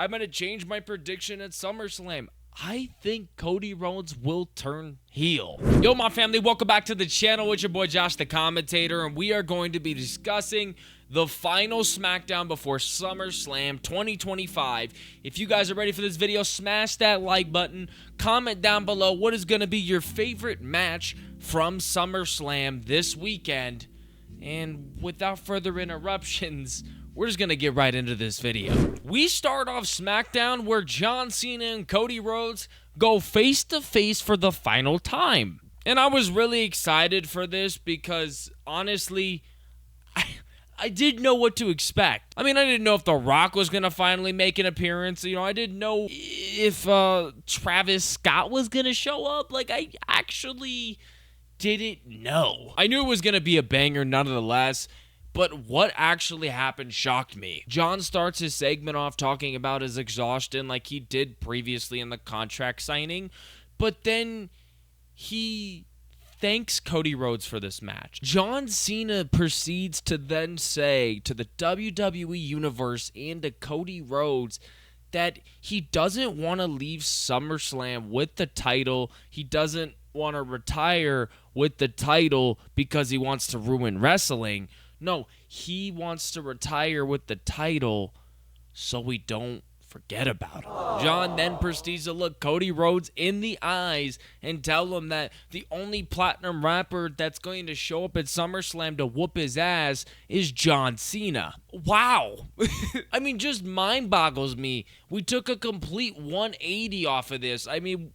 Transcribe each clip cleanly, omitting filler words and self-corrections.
I'm going to change my prediction at SummerSlam. I think Cody Rhodes will turn heel. Yo, my family, welcome back to the channel. It's your boy Josh, the commentator, and we are going to be discussing the final SmackDown before SummerSlam 2025. If you guys are ready for this video, smash that like button. Comment down below what is going to be your favorite match from SummerSlam this weekend. And without further interruptions, we're just going to get right into this video. We start off SmackDown where John Cena and Cody Rhodes go face to face for the final time. And I was really excited for this because, honestly, I didn't know what to expect. I mean, I didn't know if The Rock was going to finally make an appearance. You know, I didn't know if Travis Scott was going to show up. Like, I actually didn't know. I knew it was going to be a banger nonetheless. But what actually happened shocked me. John starts his segment off talking about his exhaustion like he did previously in the contract signing. But then he thanks Cody Rhodes for this match. John Cena proceeds to then say to the WWE Universe and to Cody Rhodes that he doesn't want to leave SummerSlam with the title. He doesn't want to retire with the title because he wants to ruin wrestling. No, he wants to retire with the title so we don't forget about him. John then proceeds to look Cody Rhodes in the eyes and tell him that the only platinum rapper that's going to show up at SummerSlam to whoop his ass is John Cena. Wow. I mean, just mind boggles me. We took a complete 180 off of this. I mean,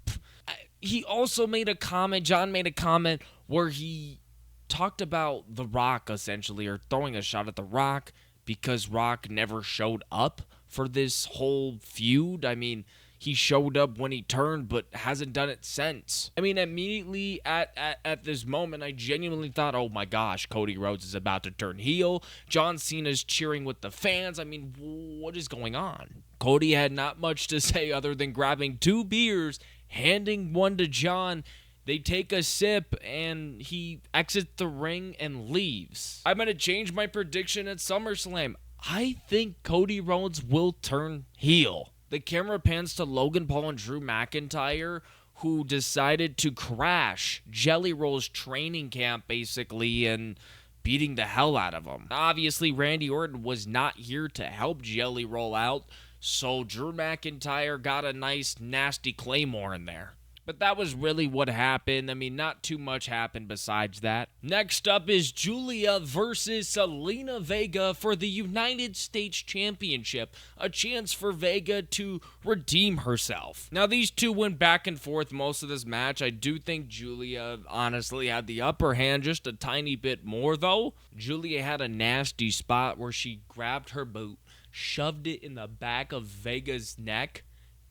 he also made a comment, John made a comment where he talked about The Rock, essentially, or throwing a shot at The Rock because Rock never showed up for this whole feud. I mean, he showed up when he turned, but hasn't done it since. I mean, immediately at this moment, I genuinely thought, oh my gosh, Cody Rhodes is about to turn heel. John Cena's cheering with the fans. I mean, what is going on? Cody had not much to say other than grabbing 2 beers, handing one to John. They take a sip, and he exits the ring and leaves. I'm going to change my prediction at SummerSlam. I think Cody Rhodes will turn heel. The camera pans to Logan Paul and Drew McIntyre, who decided to crash Jelly Roll's training camp, basically, and beating the hell out of him. Obviously, Randy Orton was not here to help Jelly Roll out, so Drew McIntyre got a nice, nasty Claymore in there. But that was really what happened. I mean, not too much happened besides that. Next up is Julia versus Zelina Vega for the United States Championship. A chance for Vega to redeem herself. Now, these two went back and forth most of this match. I do think Julia honestly had the upper hand just a tiny bit more, though. Julia had a nasty spot where she grabbed her boot, shoved it in the back of Vega's neck,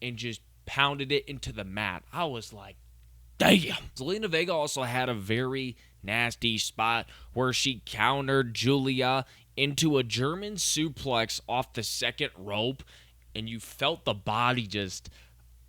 and just pounded it into the mat. I was like, damn. Zelina Vega also had a very nasty spot where she countered Julia into a German suplex off the second rope, and you felt the body just,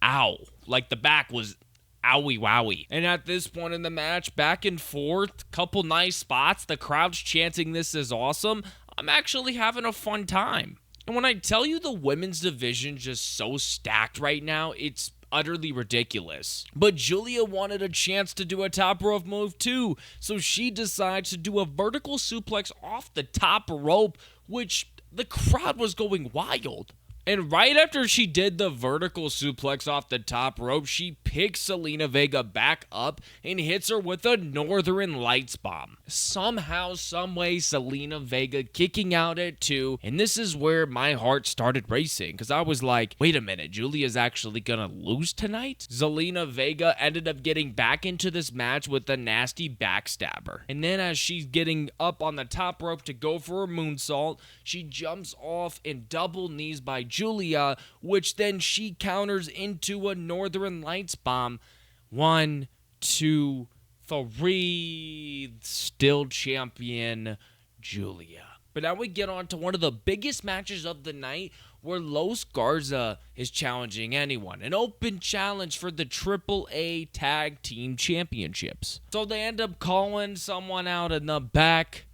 ow. Like the back was owie wowie. And at this point in the match, back and forth, couple nice spots. The crowd's chanting this is awesome. I'm actually having a fun time. And when I tell you the women's division just so stacked right now, it's utterly ridiculous. But Julia wanted a chance to do a top rope move too, so she decides to do a vertical suplex off the top rope, which the crowd was going wild. And right after she did the vertical suplex off the top rope, she picks Zelina Vega back up and hits her with a Northern Lights bomb. Somehow, someway, Zelina Vega kicking out at 2, and this is where my heart started racing, because I was like, wait a minute, Julia's actually gonna lose tonight? Zelina Vega ended up getting back into this match with a nasty backstabber. And then as she's getting up on the top rope to go for a moonsault, she jumps off and double knees by Julia, which then she counters into a Northern Lights bomb. 1, 2, 3, still champion Julia. But now we get on to one of the biggest matches of the night, where Los Garza is challenging anyone. An open challenge for the AAA Tag Team Championships. So they end up calling someone out in the back.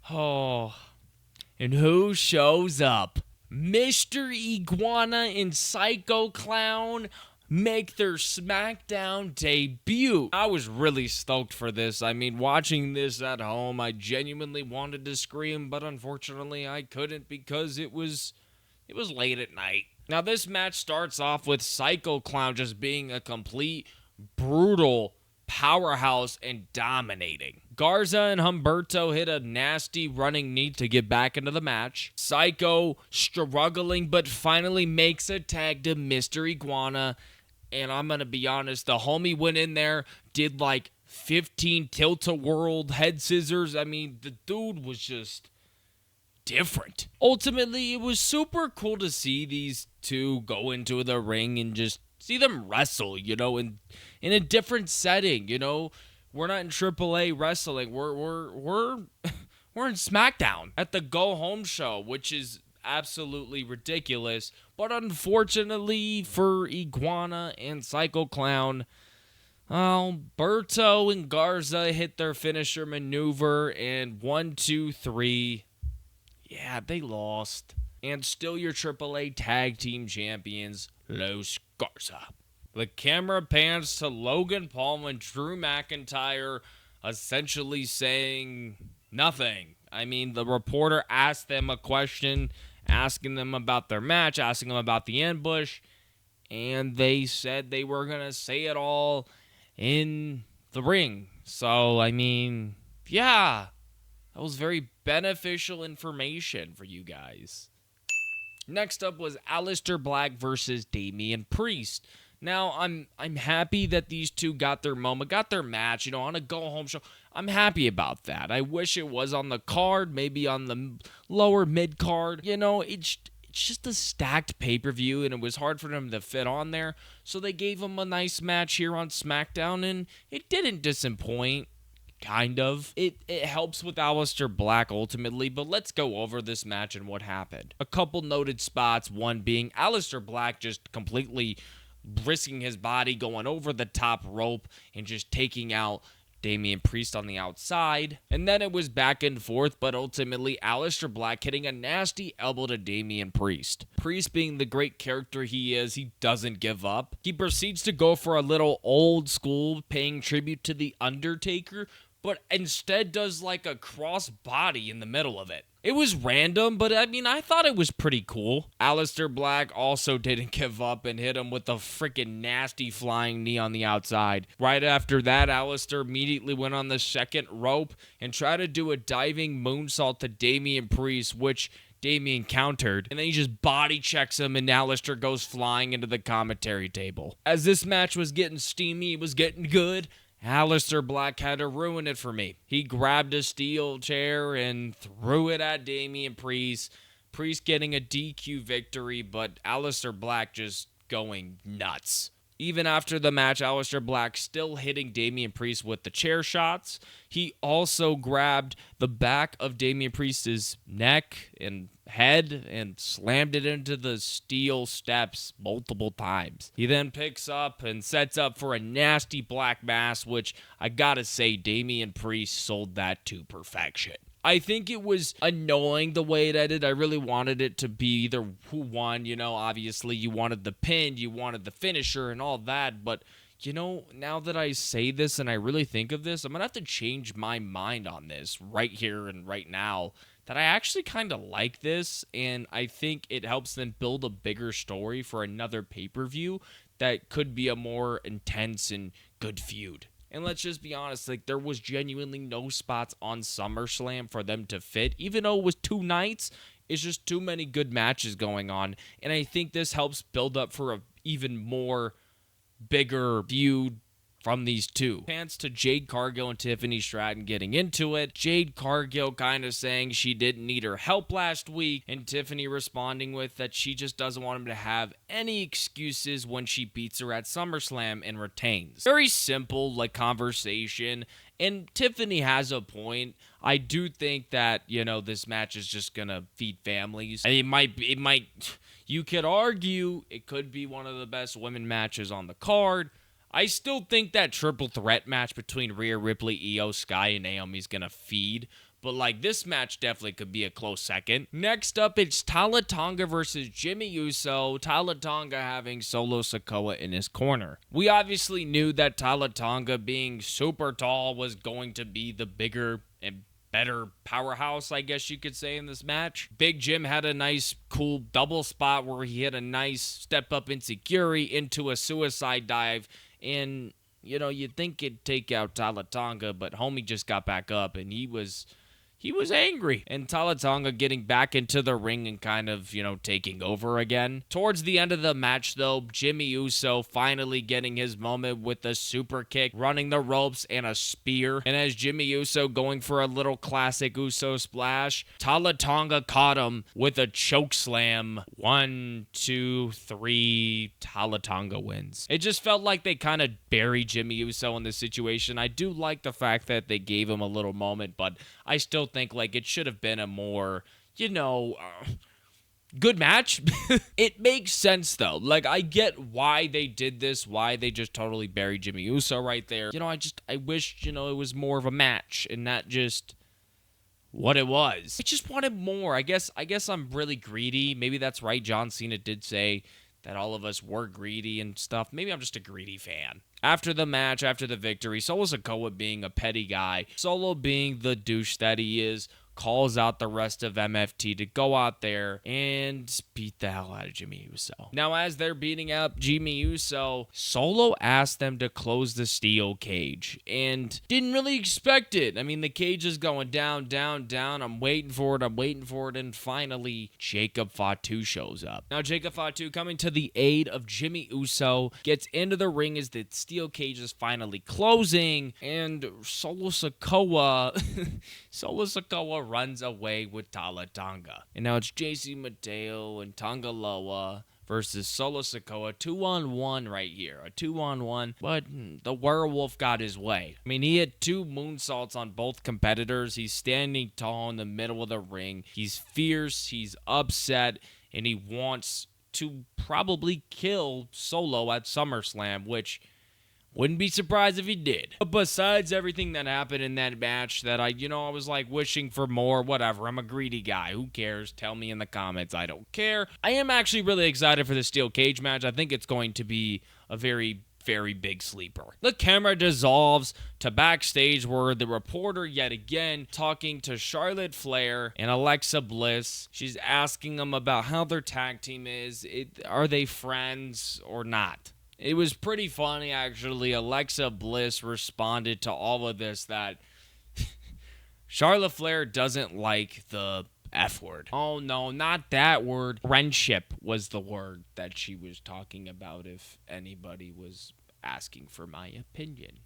Oh, and who shows up? Mr. Iguana and Psycho Clown make their SmackDown debut. I was really stoked for this. I mean, watching this at home, I genuinely wanted to scream, but unfortunately I couldn't because it was late at night. Now, this match starts off with Psycho Clown just being a complete brutal powerhouse and dominating. Garza and Humberto hit a nasty running knee to get back into the match. Psycho struggling but finally makes a tag to Mr. Iguana. And I'm going to be honest, the homie went in there, did like 15 tilt-a-whirl head scissors. I mean, the dude was just different. Ultimately, it was super cool to see these two go into the ring and just see them wrestle, you know, in a different setting, you know. We're not in AAA wrestling. We're in SmackDown at the Go Home show, which is absolutely ridiculous. But unfortunately for Iguana and Psycho Clown, Alberto and Garza hit their finisher maneuver, and 1, 2, 3, yeah, they lost. And still your AAA Tag Team Champions, Los Garza. The camera pans to Logan Paul and Drew McIntyre essentially saying nothing. I mean, the reporter asked them a question, asking them about their match, asking them about the ambush, and they said they were going to say it all in the ring. So, I mean, yeah, that was very beneficial information for you guys. Next up was Aleister Black versus Damian Priest. Now, I'm happy that these two got their moment, got their match, you know, on a go-home show. I'm happy about that. I wish it was on the card, maybe on the lower mid-card. You know, it's just a stacked pay-per-view, and it was hard for them to fit on there. So they gave them a nice match here on SmackDown, and it didn't disappoint. Kind of. It helps with Aleister Black ultimately, but let's go over this match and what happened. A couple noted spots, one being Aleister Black just completely risking his body, going over the top rope, and just taking out Damian Priest on the outside. And then it was back and forth, but ultimately Aleister Black hitting a nasty elbow to Damian Priest. Priest, being the great character he is, he doesn't give up. He proceeds to go for a little old school, paying tribute to The Undertaker, but instead does like a cross body in the middle of it. It was random, but I mean, I thought it was pretty cool. Aleister Black also didn't give up and hit him with a freaking nasty flying knee on the outside. Right after that, Aleister immediately went on the second rope and tried to do a diving moonsault to Damian Priest, which Damian countered, and then he just body checks him, and Aleister goes flying into the commentary table. As this match was getting steamy, it was getting good, Aleister Black had to ruin it for me. He grabbed a steel chair and threw it at Damian Priest. Priest getting a DQ victory, but Aleister Black just going nuts. Even after the match, Aleister Black still hitting Damian Priest with the chair shots. He also grabbed the back of Damian Priest's neck and head and slammed it into the steel steps multiple times. He then picks up and sets up for a nasty black mass, which I gotta say, Damian Priest sold that to perfection. I think it was annoying the way it ended. I really wanted it to be either who won, you know, obviously you wanted the pin, you wanted the finisher and all that, but you know, now that I say this and I really think of this, I'm going to have to change my mind on this right here and right now, that I actually kind of like this, and I think it helps them build a bigger story for another pay-per-view that could be a more intense and good feud. And let's just be honest, like, there was genuinely no spots on SummerSlam for them to fit. Even though it was 2 nights, it's just too many good matches going on. And I think this helps build up for a even more bigger feud from these two. Pants to Jade Cargill and Tiffany Stratton getting into it. Jade Cargill kind of saying she didn't need her help last week, and Tiffany responding with that she just doesn't want him to have any excuses when she beats her at SummerSlam and retains. Very simple, like, conversation, and Tiffany has a point. I do think that, you know, this match is just gonna feed families, and it might, you could argue it could be one of the best women matches on the card. I still think that triple threat match between Rhea Ripley, Io Sky, and Naomi is going to feed. But, like, this match definitely could be a close second. Next up, it's Tala Tonga versus Jimmy Uso. Tala Tonga having Solo Sikoa in his corner. We obviously knew that Tala Tonga, being super tall, was going to be the bigger and better powerhouse, I guess you could say, in this match. Big Jim had a nice, cool double spot where he hit a nice step-up enziguri into a suicide dive, and, you know, you'd think it'd take out Tala Tonga, but homie just got back up, and he was angry. And Tala Tonga getting back into the ring and kind of, you know, taking over again. Towards the end of the match, though, Jimmy Uso finally getting his moment with a super kick, running the ropes, and a spear. And as Jimmy Uso going for a little classic Uso splash, Tala Tonga caught him with a choke slam. 1, 2, 3, Tala Tonga wins. It just felt like they kind of buried Jimmy Uso in this situation. I do like the fact that they gave him a little moment, but I still think like it should have been a more, you know, good match. It makes sense though. Like, I get why they did this, why they just totally buried Jimmy Uso right there. You know, I wish, you know, it was more of a match and not just what it was. I just wanted more. I guess I'm really greedy. Maybe that's right. John Cena did say that all of us were greedy and stuff. Maybe I'm just a greedy fan. After the match, after the victory, Solo Sikoa being a petty guy, Solo being the douche that he is, calls out the rest of MFT to go out there and beat the hell out of Jimmy Uso. Now, as they're beating up Jimmy Uso, Solo asked them to close the steel cage and didn't really expect it. I mean, the cage is going down, down, down. I'm waiting for it, and finally, Jacob Fatu shows up. Now, Jacob Fatu coming to the aid of Jimmy Uso, gets into the ring as the steel cage is finally closing, and Solo Sikoa runs away with Tala Tonga. And now it's JC Mateo and Tonga Loa versus Solo Sikoa. 2-on-1 right here. A 2-on-1. But the werewolf got his way. I mean, he had 2 moonsaults on both competitors. He's standing tall in the middle of the ring. He's fierce. He's upset. And he wants to probably kill Solo at SummerSlam, which wouldn't be surprised if he did. But besides everything that happened in that match that I was like wishing for more, whatever. I'm a greedy guy. Who cares? Tell me in the comments. I don't care. I am actually really excited for the steel cage match. I think it's going to be a very big sleeper. The camera dissolves to backstage where the reporter yet again talking to Charlotte Flair and Alexa Bliss. She's asking them about how their tag team is. Are they friends or not? It was pretty funny, actually. Alexa Bliss responded to all of this that Charlotte Flair doesn't like the F word. Oh, no, not that word. Friendship was the word that she was talking about, if anybody was asking for my opinion.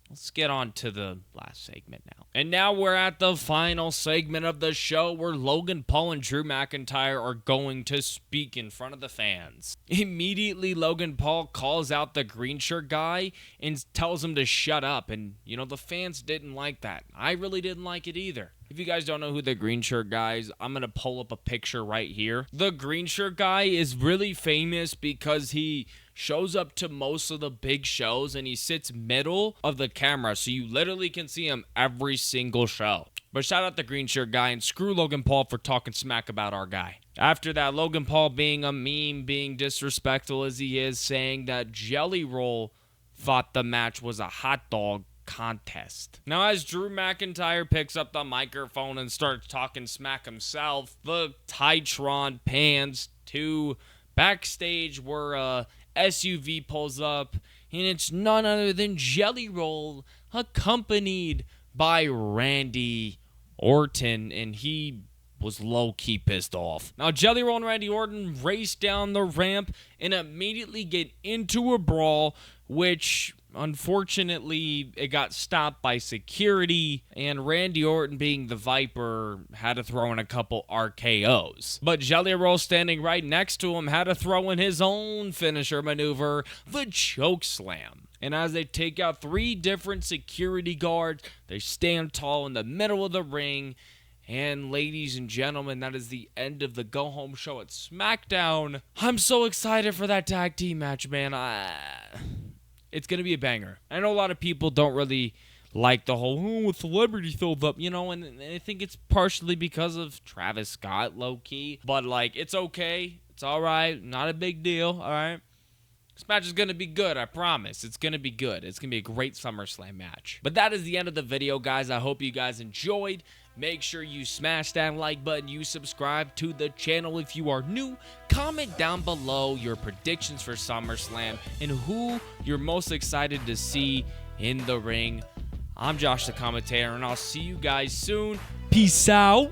Let's get on to the last segment now. And now we're at the final segment of the show where Logan Paul and Drew McIntyre are going to speak in front of the fans. Immediately, Logan Paul calls out the green shirt guy and tells him to shut up. And, you know, the fans didn't like that. I really didn't like it either. If you guys don't know who the green shirt guy is, I'm going to pull up a picture right here. The green shirt guy is really famous because he shows up to most of the big shows and he sits middle of the camera, so you literally can see him every single show. But shout out the green shirt guy and screw Logan Paul for talking smack about our guy. After that, Logan Paul being a meme, being disrespectful as he is, saying that Jelly Roll thought the match was a hot dog contest. Now, as Drew McIntyre picks up the microphone and starts talking smack himself, the Titron pans to backstage where SUV pulls up, and it's none other than Jelly Roll, accompanied by Randy Orton, and he was low-key pissed off. Now, Jelly Roll and Randy Orton race down the ramp and immediately get into a brawl, which unfortunately, it got stopped by security, and Randy Orton, being the Viper, had to throw in a couple RKOs. But Jelly Roll, standing right next to him, had to throw in his own finisher maneuver, the choke slam. And as they take out 3 different security guards, they stand tall in the middle of the ring. And ladies and gentlemen, that is the end of the go-home show at SmackDown. I'm so excited for that tag team match, man. It's going to be a banger. I know a lot of people don't really like the whole with celebrity filled up, you know, and I think it's partially because of Travis Scott, low key. But like, it's okay, it's all right, not a big deal. All right, this match is gonna be good, I promise. It's gonna be good. It's gonna be a great SummerSlam match. But that is the end of the video, guys. I hope you guys enjoyed. Make sure you smash that like button. You subscribe to the channel if you are new. Comment down below your predictions for SummerSlam and who you're most excited to see in the ring. I'm Josh the Commentator, and I'll see you guys soon. Peace out.